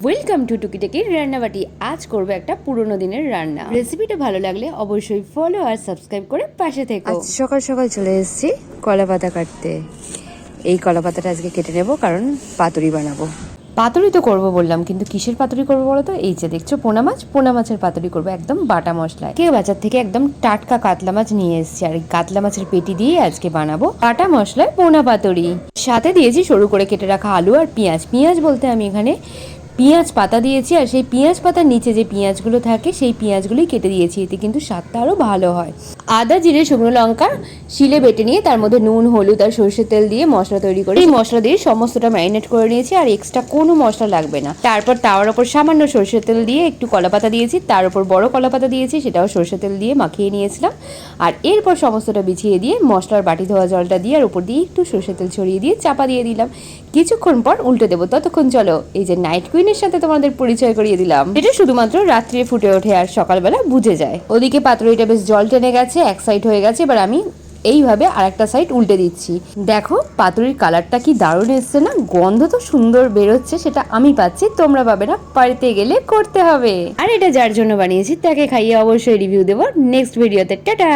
Welcome to টুকিটাকি রান্নাবাটি। আজ করবো একটা পুরোনো দিনের রান্না। রেসিপিটা ভালো লাগলে অবশ্যই ফলো আর সাবস্ক্রাইব করে পাশে থেকো। আজ সকাল সকাল চলে এসেছি কলা পাতা কাটতে। এই কলা পাতাটা আজকে কেটে নেব, কারণ পাতুরি বানাবো। পাতুরি তো করবো বললাম, কিন্তু কিসের পাতুরি করবো বলো তো? এই যে দেখছো পোনা মাছের পাতুরি করবো, একদম বাটা মশলায়। কেউ বাজার থেকে একদম টাটকা কাতলা মাছ নিয়ে এসেছি, আর কাতলা মাছের পেটি দিয়ে আজকে বানাবো বাটা মশলায় পোনা পাতুরি। সাথে দিয়েছি সরু করে কেটে রাখা আলু আর পেঁয়াজ বলতে আমি এখানে পেঁয়াজ পাতা দিয়েছি, আর সেই পেঁয়াজ পাতার নিচে যে পেঁয়াজগুলো থাকে সেই পেঁয়াজগুলোই কেটে দিয়েছি, এতে কিন্তু স্বাদটা আরও ভালো হয়। আদা জিরে শুকনো লঙ্কা শিলে বেটে নিয়ে তার মধ্যে নুন হলুদ আর সরষের তেল দিয়ে মশলা তৈরি করে এই মশলা দিয়ে সমস্তটা ম্যারিনেট করে নিয়েছি, আর এক্সট্রা কোনো মশলা লাগবে না। তারপর তাওয়ার ওপর সামান্য সরষের তেল দিয়ে একটু কলাপাতা দিয়েছি, তার উপর বড় কলাপাতা দিয়েছি, সেটাও সরষের তেল দিয়ে মাখিয়ে নিয়েছিলাম। আর এরপর সমস্তটা বিছিয়ে দিয়ে মশলার বাটি ধোয়া জলটা দিয়ে আর উপর দিয়ে একটু সরষের তেল ছড়িয়ে দিয়ে চাপা দিয়ে দিলাম। কিছুক্ষণ পর উল্টে দেবো। ততক্ষণ চলো এই যে নাইট কুইনের সাথে তোমাদের পরিচয় করিয়ে দিলাম। এটা শুধুমাত্র রাত্রে ফুটে ওঠে আর সকালবেলা বুঝে যায়। ওদিকে পাতুরিটা বেশ জল টেনে গেছে, এক সাইড হয়ে গেছে। এবার আমি এইভাবে আরেকটা সাইড উল্টে দিচ্ছি। দেখো পাতুরির কালারটা কি দারুণ এসছে না? গন্ধ তো সুন্দর বেরোচ্ছে, সেটা আমি পাচ্ছি, তোমরা পাবে না। বাড়িতে গেলে করতে হবে। আর এটা যার জন্য বানিয়েছি তাকে খাইয়ে অবশ্যই রিভিউ দেবো নেক্সট ভিডিওতে। টাটা।